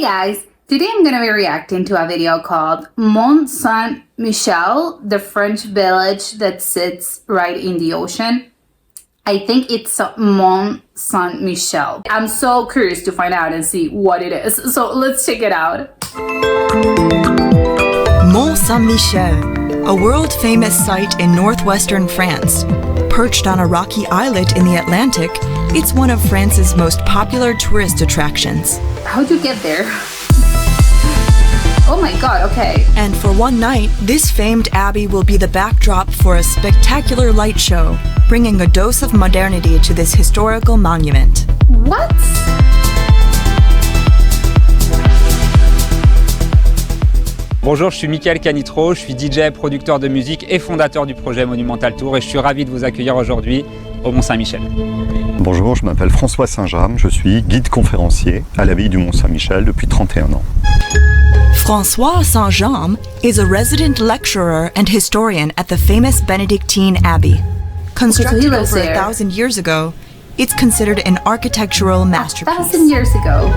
guys, today I'm going to be reacting to a video called Mont-Saint-Michel, the French village that sits right in the ocean. I think it's Mont-Saint-Michel. I'm so curious to find out and see what it is. So let's check it out. Mont-Saint-Michel, a world-famous site in northwestern France. Perched on a rocky islet in the Atlantic, it's one of France's most popular tourist attractions. How'd you get there? Oh my god, okay. And for one night, this famed abbey will be the backdrop for a spectacular light show, bringing a dose of modernity to this historical monument. What? Bonjour, je suis Michael Canitro, je suis DJ, producteur de musique et fondateur du projet Monumental Tour et je suis ravi de vous accueillir aujourd'hui au Mont-Saint-Michel. Bonjour, je m'appelle François Saint-James, je suis guide conférencier à l'abbaye du Mont-Saint-Michel depuis 31 ans. François Saint-James is a resident lecturer and historian at the famous Benedictine Abbey. Constructed over 1,000 years ago, it's considered an architectural masterpiece. 1,000 years ago.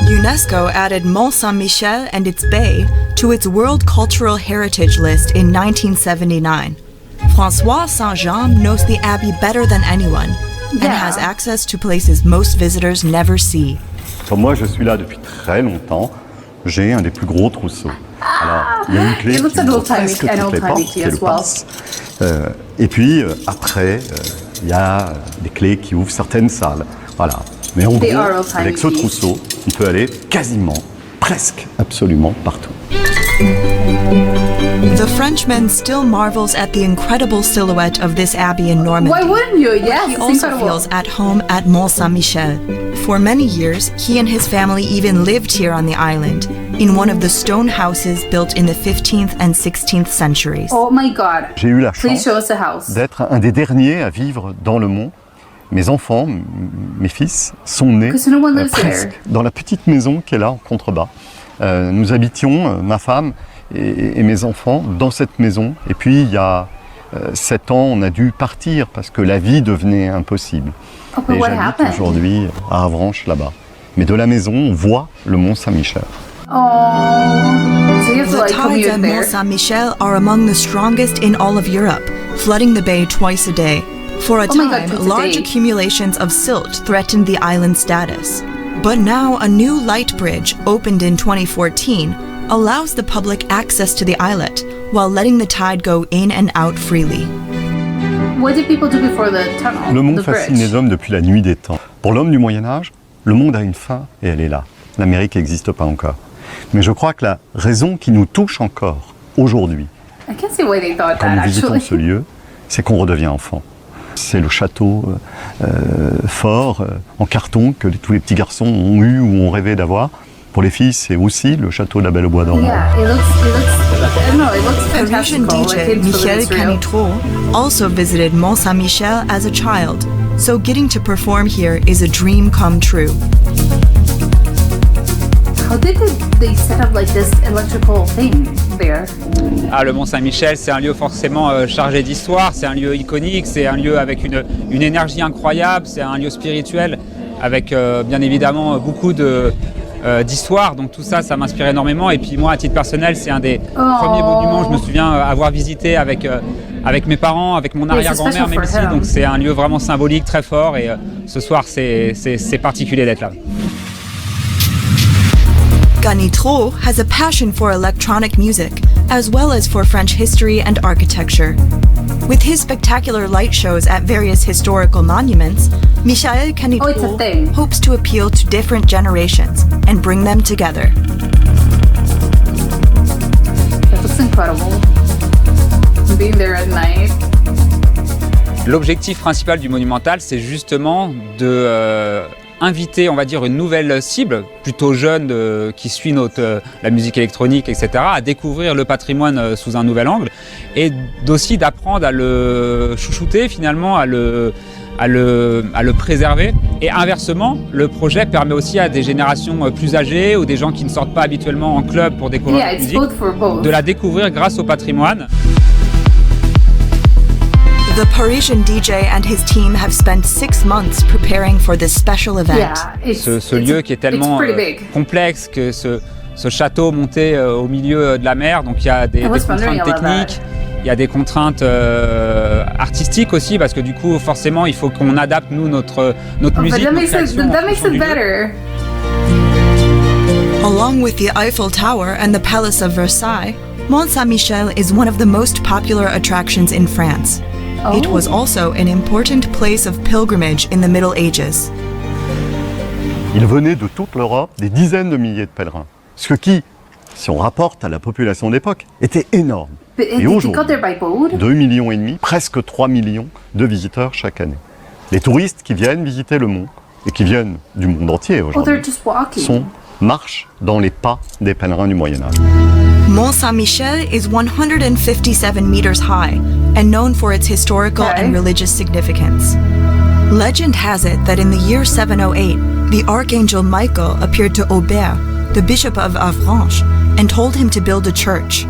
UNESCO added Mont-Saint-Michel and its bay to its World Cultural Heritage List in 1979. François Saint-James knows the abbey better than anyone and has access to places most visitors never see. Moi, je suis là depuis très longtemps. J'ai un des plus gros trousseaux. Alors, il y a une clé qui ouvre presque toutes les portes, c'est le passe. Et puis, après, il y a des clés qui ouvrent certaines salles. Voilà. Mais en gros, avec ce trousseau, on peut aller quasiment, presque, absolument partout. The Frenchman still marvels at the incredible silhouette of this abbey in Normandy. Why wouldn't you? Yes, he also feels at home at Mont-Saint-Michel. For many years, he and his family even lived here on the island, in one of the stone houses built in the 15th and 16th centuries. Oh my god. J'ai eu la chance show us the house. d'être un des derniers à vivre dans le mont. Mes enfants, mes fils, sont nés presque dans la petite maison qui est là en contrebas. Nous habitions, ma femme et mes enfants, dans cette maison. Et puis, il y a 7 ans, on a dû partir parce que la vie devenait impossible. Et j'habite aujourd'hui à Avranches, là-bas. Mais de la maison, on voit le Mont-Saint-Michel. The tides at Mont-Saint-Michel are among the strongest in all of Europe, flooding the bay twice a day. For a time, large accumulations of silt threatened the island's status. But now a new light bridge, opened in 2014, allows the public access to the islet, while letting the tide go in and out freely. What did people do before the tunnel? Le monde fascine les hommes depuis la nuit des temps. Pour l'homme du Moyen-Âge, le monde a une fin et elle est là. L'Amérique n'existe pas encore. Mais je crois que la raison qui nous touche encore aujourd'hui, quand nous visitons ce lieu, c'est qu'on redevient enfant. C'est le château fort en carton que tous les petits garçons ont eu ou ont rêvé d'avoir. Pour les filles, c'est aussi le château de la Belle au Bois dormant. Parisian DJ Michael Canitro also visited Mont-Saint-Michel as a child, so getting to perform here is a dream come true. How did they set up like this electrical thing there? Ah, le Mont-Saint-Michel, c'est un lieu forcément chargé d'histoire, c'est un lieu iconique, c'est un lieu avec une énergie incroyable, c'est un lieu spirituel avec bien évidemment beaucoup d'histoire, donc tout ça, ça m'inspire énormément. Et puis moi, à titre personnel, c'est un des premiers monuments, je me souviens avoir visité avec mes parents, avec mon arrière-grand-mère même ici, donc c'est un lieu vraiment symbolique, très fort, et ce soir, c'est particulier d'être là. Canitro has a passion for electronic music, as well as for French history and architecture. With his spectacular light shows at various historical monuments, Michael Canitro hopes to appeal to different generations and bring them together. That looks incredible. Being there at night. L'objectif principal du Monumental, c'est justement de inviter, on va dire, une nouvelle cible, plutôt jeune, qui suit la musique électronique, etc., à découvrir le patrimoine sous un nouvel angle, et aussi d'apprendre à le chouchouter, finalement, à le préserver. Et inversement, le projet permet aussi à des générations plus âgées ou des gens qui ne sortent pas habituellement en club pour découvrir la musique, de la découvrir grâce au patrimoine. The Parisian DJ and his team have spent 6 months preparing for this special event. Ce lieu qui est tellement complexe que ce château monté au milieu de la mer, donc il y a des contraintes techniques, il y a des contraintes artistiques aussi, parce que du coup forcément il faut qu'on adapte nous notre musique. That makes it better. Along with the Eiffel Tower and the Palace of Versailles, Mont-Saint-Michel is one of the most popular attractions in France. It was also an important place of pilgrimage in the Middle Ages. Il venait de toute l'Europe des dizaines de milliers de pèlerins, ce qui, si on rapporte à la population de l'époque, était énorme. Et aujourd'hui, 2,5 millions, presque 3 millions de visiteurs chaque année. Les touristes qui viennent visiter le mont, et qui viennent du monde entier aujourd'hui, marchent dans les pas des pèlerins du Moyen-Âge. Mont-Saint-Michel is 157 meters high and known for its historical and religious significance. Legend has it that in the year 708, the archangel Michael appeared to Aubert, the bishop of Avranches, and told him to build a church.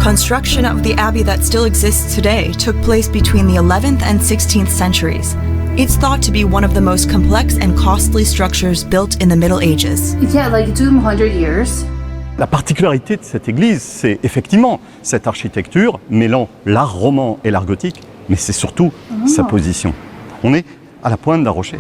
Construction of the abbey that still exists today took place between the 11th and 16th centuries. It's thought to be one of the most complex and costly structures built in the Middle Ages. Yeah, like 200 years. La particularité de cette église, c'est effectivement cette architecture mêlant l'art roman et l'art gothique, mais c'est surtout sa position. On est à la pointe d'un rocher.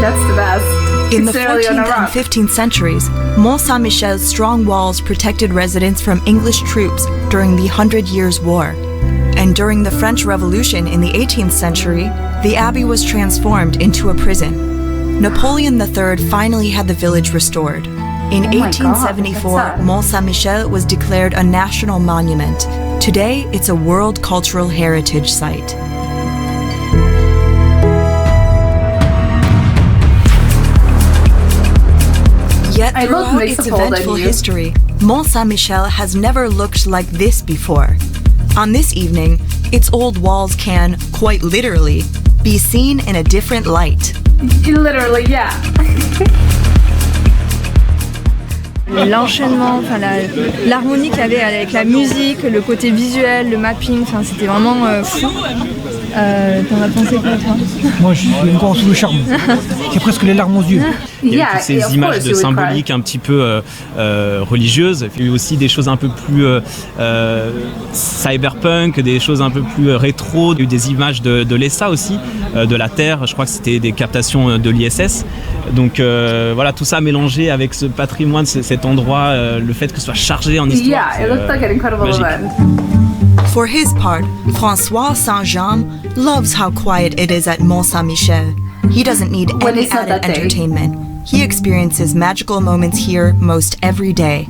That's the best. In the 14th and 15th centuries, Mont-Saint-Michel's strong walls protected residents from English troops during the 100 Years' War. And during the French Revolution in the 18th century, the abbey was transformed into a prison. Napoleon III finally had the village restored. In 1874, Mont-Saint-Michel was declared a national monument. Today, it's a World Cultural Heritage Site. Yet throughout its eventful history, Mont-Saint-Michel has never looked like this before. On this evening, its old walls can, quite literally, be seen in a different light. Literally, yeah. L'enchaînement, enfin l'harmonie qu'il y avait avec la musique, le côté visuel, le mapping, enfin c'était vraiment fou. T'en as pensé quoi toi? Moi je suis encore sous le charme. J'ai presque les larmes aux yeux. Il y a toutes ces images de symboliques un petit peu religieuses. Il y a eu aussi des choses un peu plus cyberpunk, des choses un peu plus rétro. Il y a eu des images de l'ESA aussi, de la Terre. Je crois que c'était des captations de l'ISS. Donc voilà, tout ça mélangé avec ce patrimoine, cet endroit, le fait que ce soit chargé en histoire. Yeah, it looked like an incredible event. For his part, François Saint-Jean loves how quiet it is at Mont-Saint-Michel. He doesn't need any added entertainment. He experiences magical moments here most every day.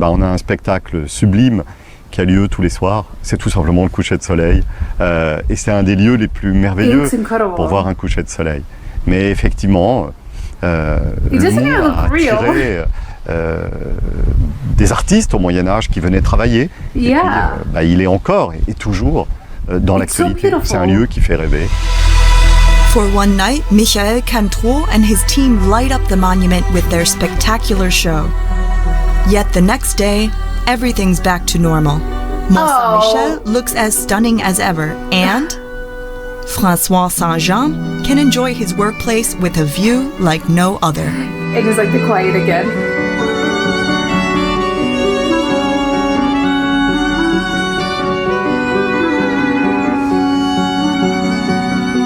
On a un spectacle sublime qui a lieu tous les soirs. C'est tout simplement le coucher de soleil. Et c'est un des lieux les plus merveilleux pour voir un coucher de soleil. Mais effectivement, le monde a attiré des artistes au Moyen-Âge qui venaient travailler. Yeah. Et puis, il est encore et toujours dans l'actualité. C'est un lieu qui fait rêver. For one night, Michael Cantreau and his team light up the monument with their spectacular show. Yet the next day, everything's back to normal. Mont-Saint-Michel looks as stunning as ever, and François Saint-Jean can enjoy his workplace with a view like no other. It is like the quiet again.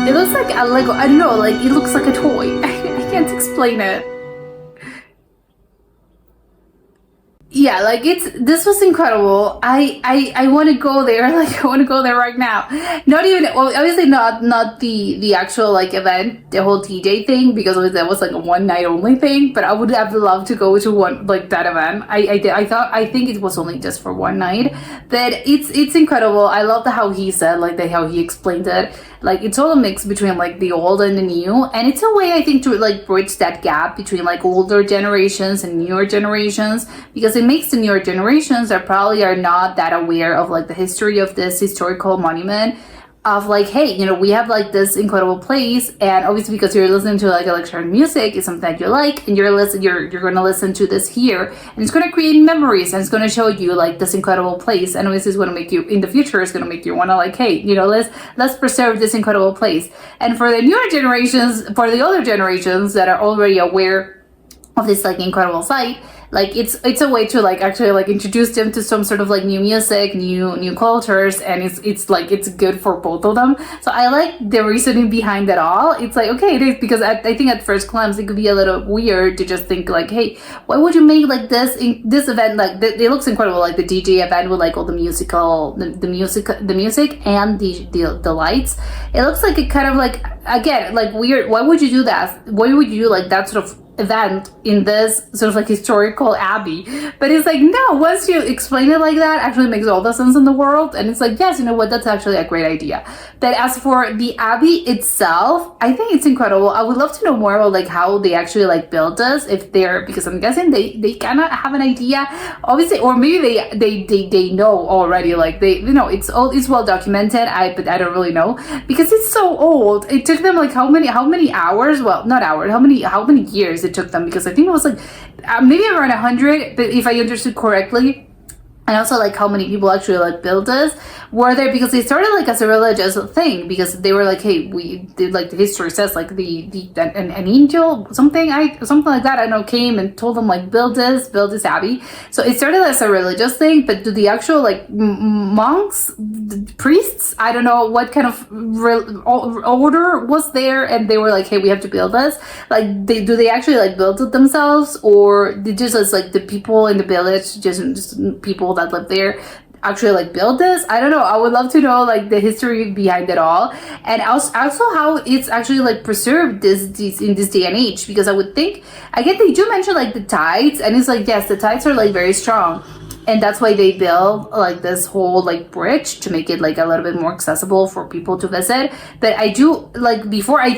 It looks like a Lego, I don't know, like it looks like a toy. I can't explain it. Yeah, like this was incredible. I want to go there. Like I want to go there right now. Not even, well, obviously not the actual like event, the whole DJ thing, because that was like a one night only thing. But I would have loved to go to one like that event. I think it was only just for one night. But it's incredible. I love how he said how he explained it. Like it's all a mix between like the old and the new, and it's a way I think to like bridge that gap between like older generations and newer generations, because it makes the newer generations that probably are not that aware of like the history of this historical monument of like, hey, you know, we have like this incredible place, and obviously because you're listening to like electronic music, it's something that you like, and you're going to listen to this here, and it's going to create memories, and it's going to show you like this incredible place, and obviously it's going to make you, in the future, it's going to make you want to like, hey, you know, let's preserve this incredible place. And for the newer generations, for the older generations that are already aware of this like incredible site, like it's a way to like actually like introduce them to some sort of like new music, new cultures, and it's like it's good for both of them. So I like the reasoning behind it all. It's like, okay, it is, because I think at first glance it could be a little weird to just think like, hey, why would you make like this event, like it looks incredible, like the DJ event with like all the music and the lights. It looks like it kind of like, again, like weird. Why would you do that? Why would you do like that sort of event in this sort of like historical abbey? But it's like, no, once you explain it like that, actually makes all the sense in the world. And it's like, yes, you know what, that's actually a great idea. But as for the abbey itself, I think it's incredible. I would love to know more about like how they actually like built this, if they're, because I'm guessing they kind of have an idea, obviously, or maybe they know already, like they, you know, it's well documented. But I don't really know, because it's so old. It took them like how many hours? Well, not hours. How many years it took them? Because I think it was like maybe around 100, but if I understood correctly. And also like how many people actually like built this were there, because they started like as a religious thing, because they were like, hey, we did, like the history says, like an angel, something like that, I don't know, came and told them like build this abbey. So it started as a religious thing, but do the actual like monks, priests, I don't know what kind of order was there, and they were like, hey, we have to build this. Like do they actually like build it themselves, or did just as like the people in the village, just people that live there, actually like build this? I don't know. I would love to know like the history behind it all, and also how it's actually like preserved this in this day and age, because I would think, again, they do mention like the tides, and it's like, yes, the tides are like very strong, and that's why they build like this whole like bridge to make it like a little bit more accessible for people to visit. But I do like, before I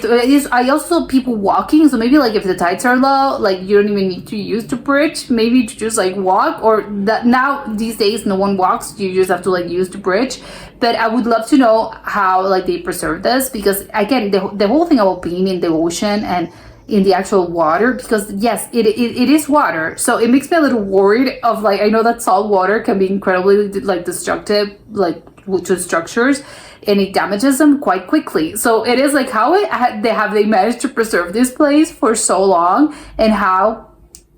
also saw people walking, so maybe like if the tides are low, like you don't even need to use the bridge, maybe to just like walk, or that now these days no one walks, you just have to like use the bridge. But I would love to know how like they preserve this, because again, the whole thing about being in the ocean and in the actual water, because yes, it is water, so it makes me a little worried of like, I know that salt water can be incredibly like destructive like to structures, and it damages them quite quickly. So it is like, how they managed to preserve this place for so long, and how,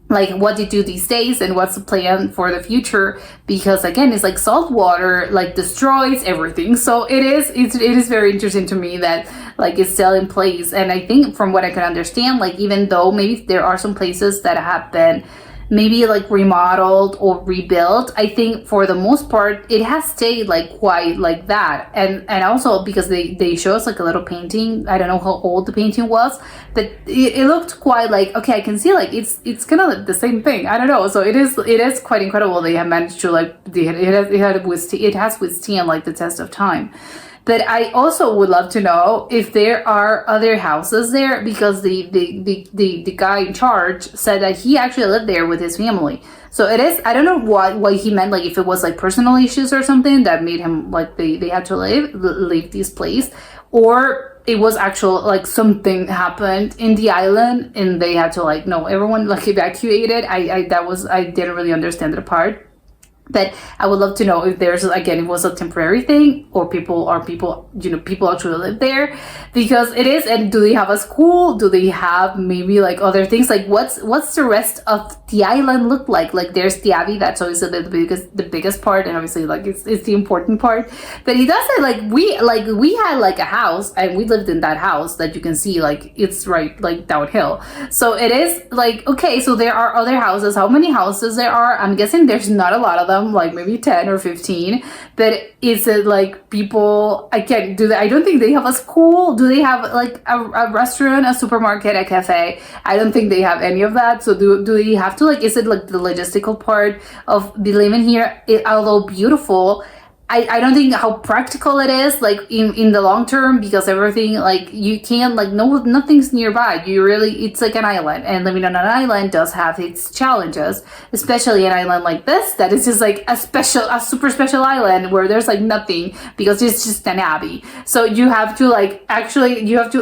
like, what they do these days, and what's the plan for the future, because again, it's like salt water like destroys everything. So it is very interesting to me that like it's still in place. And I think from what I can understand, like even though maybe there are some places that have been maybe like remodeled or rebuilt, I think for the most part it has stayed like quite like that. And also because they show us like a little painting, I don't know how old the painting was, but it looked quite like, okay, I can see like it's kind of like the same thing, I don't know. So it is quite incredible they have managed to like it has withstand like the test of time. But I also would love to know if there are other houses there, because the guy in charge said that he actually lived there with his family. So it is, I don't know what he meant, like if it was like personal issues or something that made him like they had to leave this place, or it was actual like something happened in the island and they had to like, no, everyone like evacuated. I didn't really understand the part. But I would love to know if there's, again, it was a temporary thing, or people actually live there, because it is. And do they have a school? Do they have maybe like other things? Like what's the rest of the island look like? Like there's the abbey, that's always the biggest part, and obviously like it's the important part. But he does say like we had like a house, and we lived in that house that you can see like it's right like downhill. So it is like, okay, so there are other houses. How many houses there are? I'm guessing there's not a lot of them, like maybe 10 or 15. But is it like people, again, I don't think they have a school. Do they have like a restaurant, a supermarket, a cafe? I don't think they have any of that. So do they have to like, is it like the logistical part of living here? Although beautiful, I don't think how practical it is, like in the long term, because everything, like you can't, like nothing's nearby. It's like an island, and living on an island does have its challenges, especially an island like this that is just like a super special island where there's like nothing because it's just an abbey. So you have to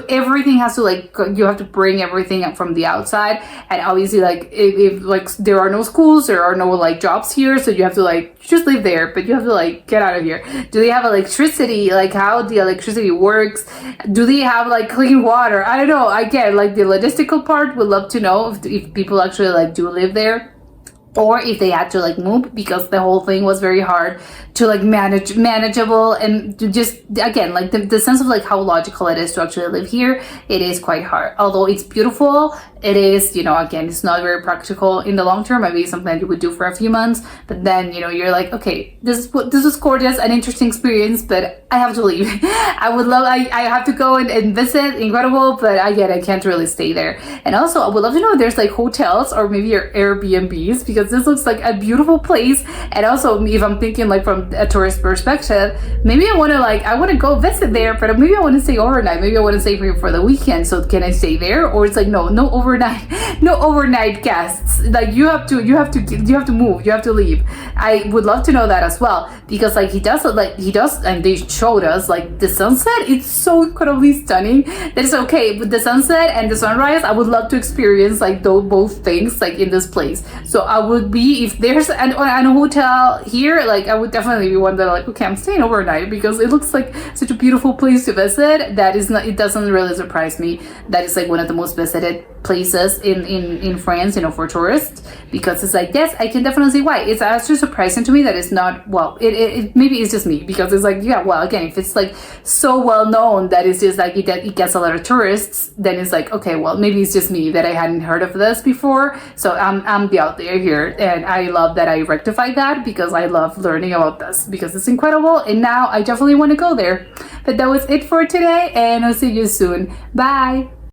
everything has to you have to bring everything up from the outside, and obviously like if like there are no schools, there are no like jobs here, so you have to like just live there, but you have to like get out of here. Do they have electricity? Like how the electricity works? Do they have like clean water? I don't know. Again, like the logistical part, would love to know if people actually like do live there, or if they had to like move, because the whole thing was very hard to like manageable, and to just again like the sense of like how logical it is to actually live here. It is quite hard, although it's beautiful. It is, again, it's not very practical in the long term. Maybe it's something that you would do for a few months, but then you're like, okay, this is gorgeous, an interesting experience, but I have to leave. I have to go and visit, incredible, but again, I can't really stay there. And also I would love to know if there's like hotels or maybe your Airbnbs, because this looks like a beautiful place. And also if I'm thinking like from a tourist perspective, maybe I want to go visit there, but maybe I want to stay overnight. Maybe I want to stay for the weekend. So can I stay there? Or it's like no overnight guests. Like you have to move, you have to leave. I would love to know that as well, because like he does, and they showed us like the sunset. It's so incredibly stunning that it's okay with the sunset and the sunrise. I would love to experience like both things like in this place. So I would be, if there's an hotel here, like I would definitely be one that like, okay, I'm staying overnight, because it looks like such a beautiful place to visit. That is not, it doesn't really surprise me that it's like one of the most visited places in France, for tourists, because it's like, yes, I can definitely see why. It's actually surprising to me that it's not, well, it maybe it's just me, because it's like, yeah, well, again, if it's like so well known that it's just like it gets a lot of tourists, then it's like, okay, well, maybe it's just me that I hadn't heard of this before. So I'm the out there here, and I love that I rectified that, because I love learning about this, because it's incredible, and now I definitely want to go there. But that was it for today, and I'll see you soon. Bye.